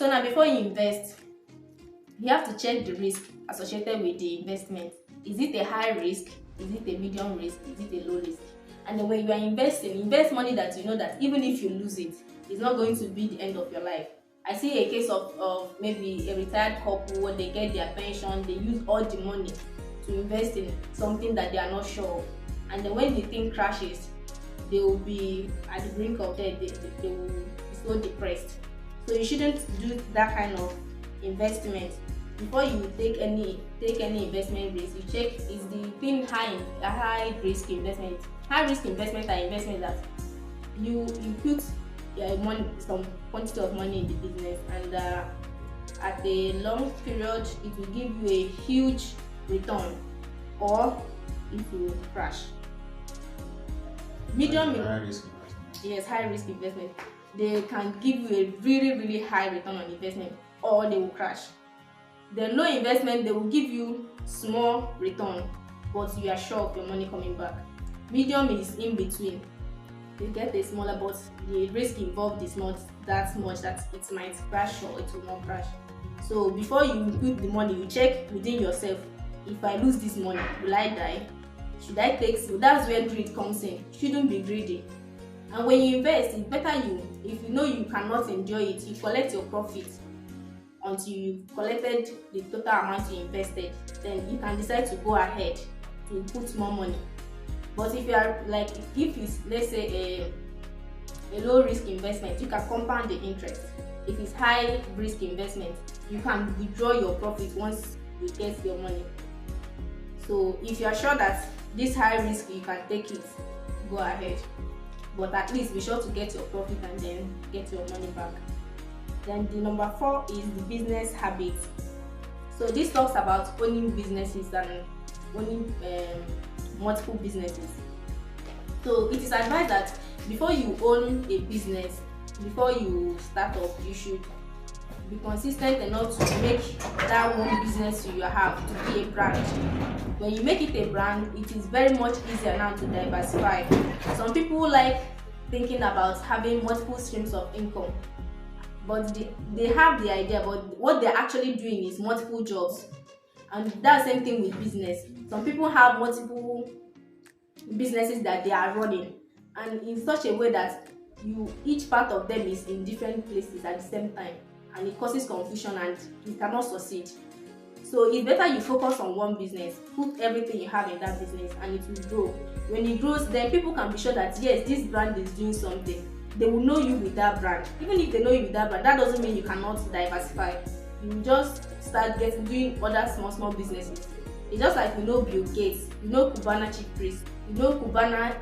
So now before you invest, you have to check the risk associated with the investment. Is it a high risk? Is it a medium risk? Is it a low risk? And then when you are investing, invest money that you know that even if you lose it, it's not going to be the end of your life. I see a case of maybe a retired couple. When they get their pension, they use all the money to invest in something that they are not sure of. And then when the thing crashes, they will be at the brink of death. They will be so depressed. So you shouldn't do that kind of investment. Before you take any investment risk, you check, is the thing high risk investment. High risk investment are investments that you put some quantity of money in the business, and at a long period it will give you a huge return, or it will crash. Medium high risk investment. Yes, high risk investment. They can give you a really high return on investment, or they will crash. The low investment, they will give you small return, but you are sure of your money coming back. Medium is in between. You get a smaller, but the risk involved is not that much that it might crash or it will not crash. So before you put the money, you check within yourself. If I lose this money, will I die? Should I take? So that's where greed comes in. You shouldn't be greedy. And when you invest, it's better if you know you cannot enjoy it, you collect your profit until you've collected the total amount you invested. Then you can decide to go ahead to put more money. But if you are like, if it's, let's say, a low risk investment, you can compound the interest. If it's high risk investment, you can withdraw your profit once you get your money. So if you are sure that this high risk you can take it, go ahead. But at least be sure to get your profit and then get your money back. Then the number 4 is the business habits. So this talks about owning businesses and owning multiple businesses. So it is advised that before you own a business, before you start off, you should be consistent enough to make that one business you have to be a brand. When you make it a brand, it is very much easier now to diversify. Some people like thinking about having multiple streams of income, but they have the idea, but what they're actually doing is multiple jobs. And that's the same thing with business. Some people have multiple businesses that they are running, and in such a way that each part of them is in different places at the same time, and it causes confusion and you cannot succeed. So it's better you focus on one business, put everything you have in that business, and it will grow. When it grows, then people can be sure that yes, this brand is doing something. They will know you with that brand. Even if they know you with that brand, that doesn't mean you cannot diversify. You just start doing other small businesses. It's just like Bill Gates, Cubana chief priest, Cubana,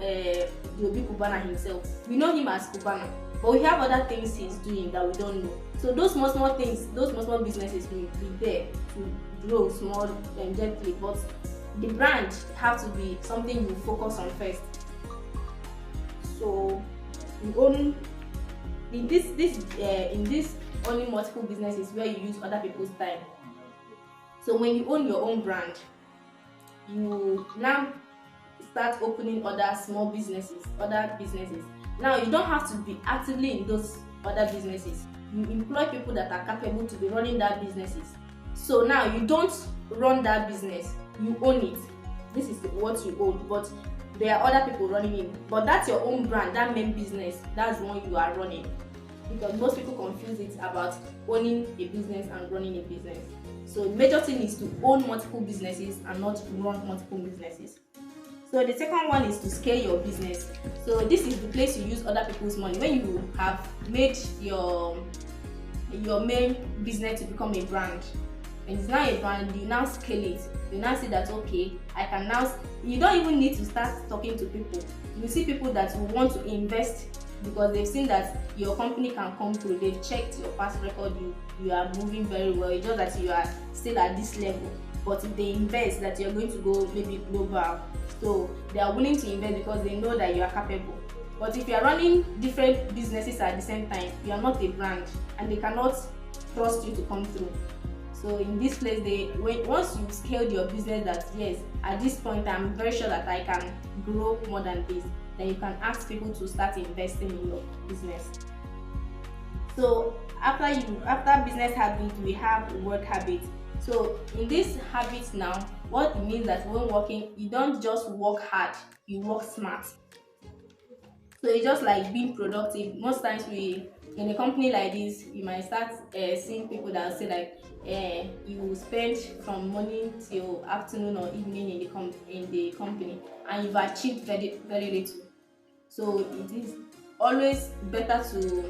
Yobi Cubana himself. We know him as Cubana, but we have other things he's doing that we don't know. So those small things, those small businesses will be there to grow small and gently, but the brand have to be something you focus on first. So you own in this owning multiple businesses where you use other people's time. So when you own your own brand, you now start opening other businesses. Now you don't have to be actively in those other businesses. You employ people that are capable to be running that businesses. So now you don't run that business, you own it. This is what you own, but there are other people running it. But that's your own brand, that main business, that's the one you are running. Because most people confuse it about owning a business and running a business. So the major thing is to own multiple businesses and not run multiple businesses. So the second one is to scale your business. So this is the place you use other people's money. When you have made your main business to become a brand, and it's now a brand, you now scale it. You now see that okay, I can now. You don't even need to start talking to people. You see people that will want to invest because they've seen that your company can come through. They've checked your past record. You are moving very well. It's just that you are still at this level. But if they invest that you're going to go maybe global, so they are willing to invest because they know that you are capable. But if you are running different businesses at the same time, you are not a brand and they cannot trust you to come through. So in this place, once you've scaled your business that yes, at this point I'm very sure that I can grow more than this, then you can ask people to start investing in your business. So after business habit, we have work habit. So in this habit now, what it means that when working, you don't just work hard, you work smart. So it's just like being productive. Most times we, in a company like this, you might start seeing people that say like you spend from morning till afternoon or evening in the company, and you've achieved very very little. So it is always better to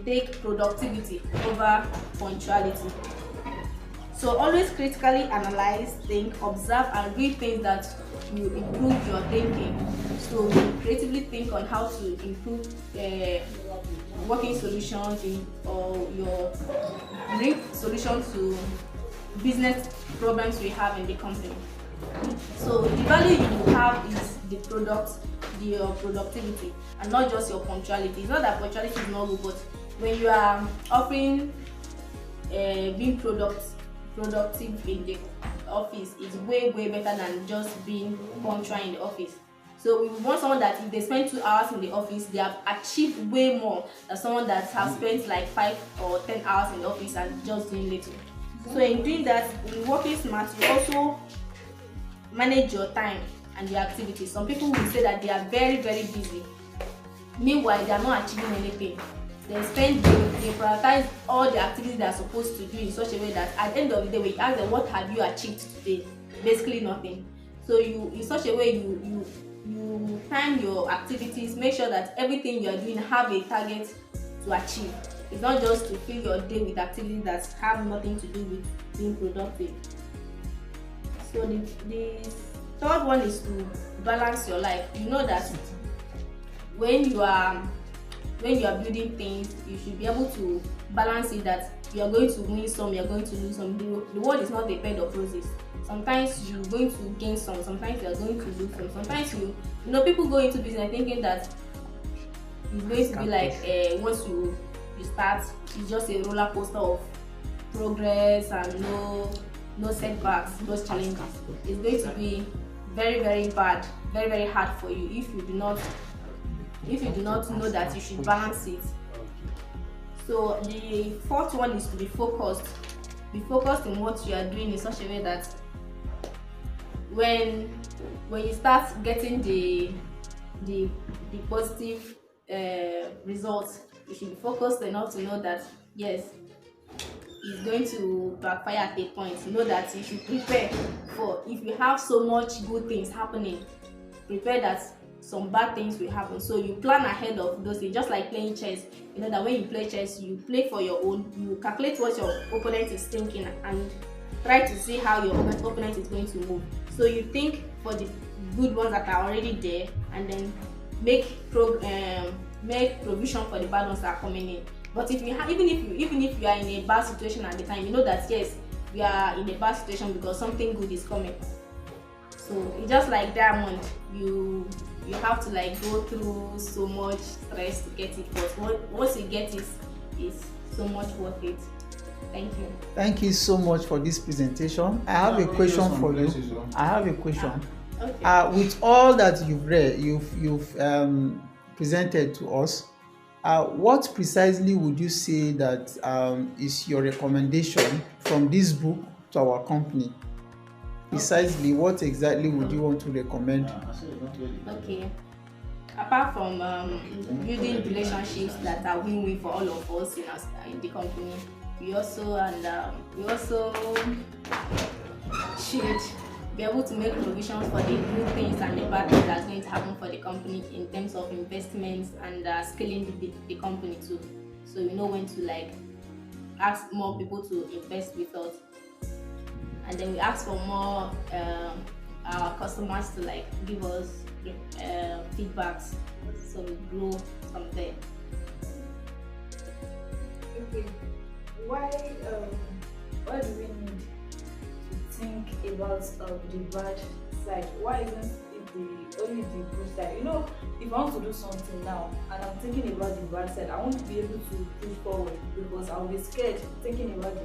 take productivity over punctuality. So always critically analyze, think, observe, and read things that will improve your thinking. So you creatively think on how to improve working solutions or your bring solutions to business problems we have in the company. So the value you have is your productivity, and not just your punctuality. It's not that punctuality is not good, but when you are offering being productive in the office, is way better than just being punctual in the office. So we want someone that if they spend 2 hours in the office, they have achieved way more than someone that has spent like 5 or 10 hours in the office and just doing little. So in doing that, in working smart, you also manage your time and your activities. Some people will say that they are very busy, meanwhile they are not achieving anything. They prioritize all the activities they are supposed to do in such a way that at the end of the day, when you ask them what have you achieved today, basically nothing. So you, in such a way, you time your activities, make sure that everything you are doing have a target to achieve. It's not just to fill your day with activities that have nothing to do with being productive. So the third one is to balance your life. You know that when you are building things, you should be able to balance it, that you are going to win some, you are going to lose some. The world is not a bed of roses. Sometimes you're going to gain some, sometimes you are going to lose some. Sometimes you know people go into business thinking that it's going to be like once you start, it's just a roller coaster of progress and no setbacks, no challenges. It's going to be very bad, very hard for you if you do not know that you should balance it. So the fourth one is to be focused. Be focused in what you are doing in such a way that when you start getting the positive results, you should be focused enough to know that yes, it's going to backfire at a point. You know that you should prepare for, if you have so much good things happening, prepare that some bad things will happen. So you plan ahead of those things, just like playing chess. You know that when you play chess, you play for your own, you calculate what your opponent is thinking and try to see how your opponent is going to move. So you think for the good ones that are already there, and then make provision for the bad ones that are coming in. But if you even if you are in a bad situation at the time, you know that yes, we are in a bad situation because something good is coming. So it's just like diamond, you have to like go through so much stress to get it, but once you get it, it's so much worth it. Thank you. Thank you so much for this presentation. I have a question for you. I have a question. Okay. With all that you've read, you've presented to us, what precisely would you say that is your recommendation from this book to our company? Precisely, what exactly would you want to recommend? Okay. Apart from building relationships that are win-win for all of us in the company, we also should be able to make provisions for the good things and the bad things that's going to happen for the company in terms of investments and scaling the company too. So we know when to like ask more people to invest with us, and then we ask for more our customers to like give us feedbacks, so we grow from there. Okay, why do we need to think about the bad side? Why isn't it only the good side? You know, if I want to do something now and I'm thinking about the bad side, I won't be able to push forward because I'll be scared thinking about the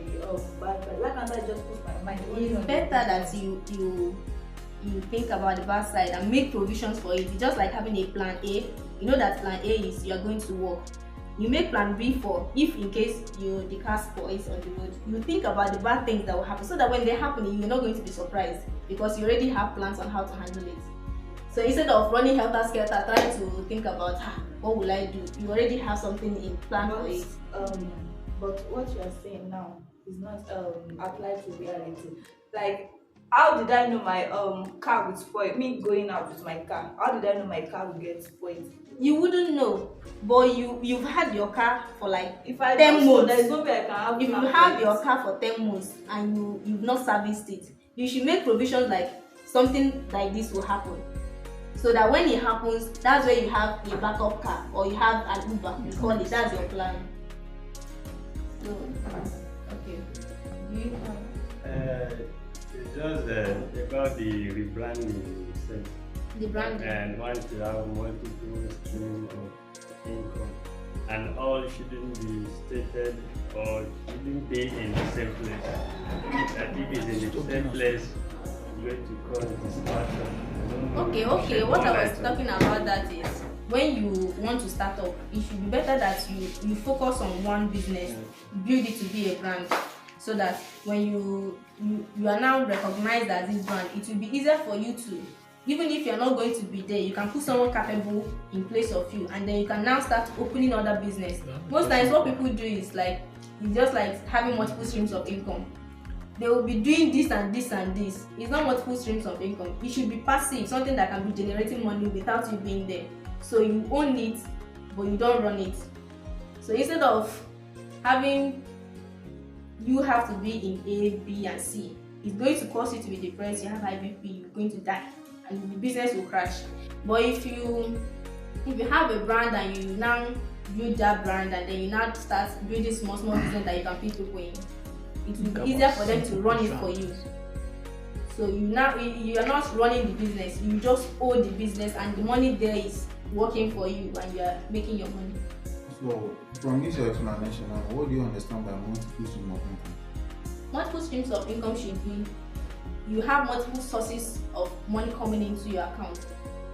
bad side. Why can't I just put my mind? It's better that you think about the bad side and make provisions for it. It's just like having a plan A. You know that plan A is you're going to work. You make plan B for if in case the car spoils on the road. You think about the bad things that will happen so that when they happen, you're not going to be surprised because you already have plans on how to handle it. So instead of running helter-skelter trying to think about what will I do, you already have something in plan for it. But what you are saying now is not applied to reality. Like, how did I know my car would spoil? Me going out with my car, how did I know my car would get spoiled? You wouldn't know, but you've had your car for like If I 10 months. there's no way I can have. If you have your car for 10 months and you've not serviced it, you should make provisions like something like this will happen. So that when it happens, that's where you have a backup car or you have an Uber, you call it, that's your plan. So, okay. Do you have? It's just about the rebranding itself. The brand. And once you have multiple streams of income, and all shouldn't be stated or shouldn't be in the same place. That if it's in the same place, you're going to cause distraction. Okay. What I was talking about that is when you want to start up, it should be better that you focus on one business, build it to be a brand, so that when you are now recognized as this brand, it will be easier for you to, even if you're not going to be there, you can put someone capable in place of you, and then you can now start opening other business. Most times what people do is like, it's just like having multiple streams of income. They will be doing this and this and this. It's not multiple streams of income. It should be passive, something that can be generating money without you being there. So you own it, but you don't run it. So instead of having you have to be in A, B, and C, it's going to cause you to be depressed. You have high BP, you're going to die, and the business will crash. But if you have a brand and you now build that brand, and then you now start building small business that you can put people in, it will be easier for them to run it for you. So you are not running the business, you just own the business, and the money there is working for you and you are making your money. So from this your explanation, what do you understand by multiple streams of income? Multiple streams of income should be you have multiple sources of money coming into your account.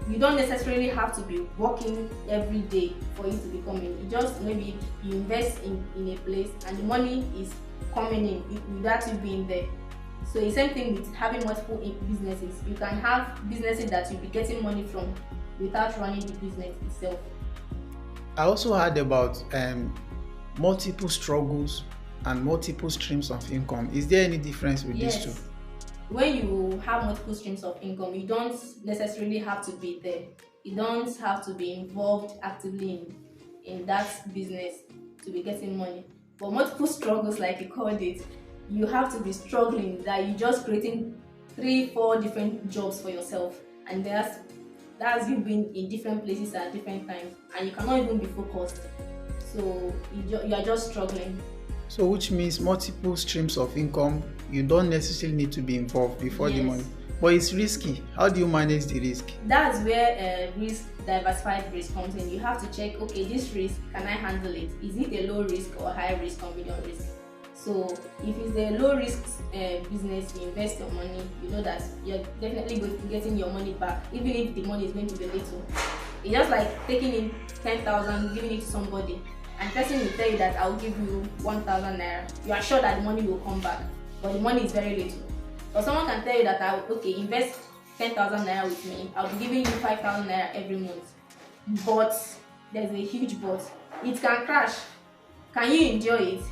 You don't necessarily have to be working every day for it to be coming. You just maybe you invest in a place and the money is coming in without you being there. So the same thing with having multiple businesses. You can have businesses that you'll be getting money from without running the business itself. I also heard about multiple struggles and multiple streams of income. Is there any difference with these two? When you have multiple streams of income, you don't necessarily have to be there. You don't have to be involved actively in that business to be getting money. But multiple struggles, like you called it, you have to be struggling, that you're just creating 3-4 different jobs for yourself, and that's you being in different places at different times, and you cannot even be focused. So you are just struggling. So which means multiple streams of income, you don't necessarily need to be involved before the money. But it's risky. How do you manage the risk? That's where diversified risk comes in. You have to check, okay, this risk, can I handle it? Is it a low risk or high risk or medium risk? So if it's a low risk business, you invest your money, you know that you're definitely going to be getting your money back, even if the money is going to be little. It's just like taking in 10,000, giving it to somebody, and the person will tell you that I'll give you 1,000 naira. You are sure that the money will come back, but the money is very little. Or someone can tell you that invest 10,000 naira with me, I'll be giving you 5,000 naira every month. But there's a huge but. It can crash. Can you enjoy it?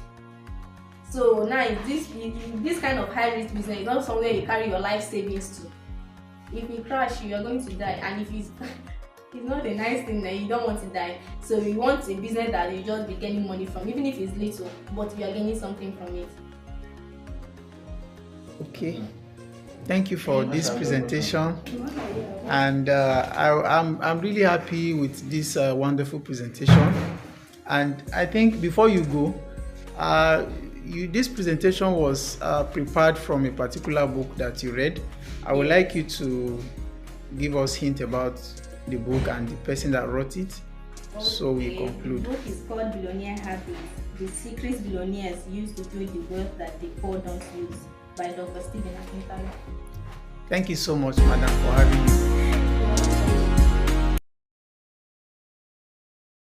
So now this kind of high risk business is not somewhere you carry your life savings to. If you crash, you are going to die, and if it's not a nice thing that you don't want to die. So you want a business that you just be getting money from, even if it's little, but you are gaining something from it. Okay, thank you for this presentation, and I'm really happy with this wonderful presentation. And I think before you go, this presentation was prepared from a particular book that you read. I would like you to give us hint about the book and the person that wrote it, so we conclude. The book is called Billionaires Habits: The Secrets Billionaires Use to Build the Wealth That They Poor Don't Use, by Dr. Akintayo. Thank you so much, madam, for having me.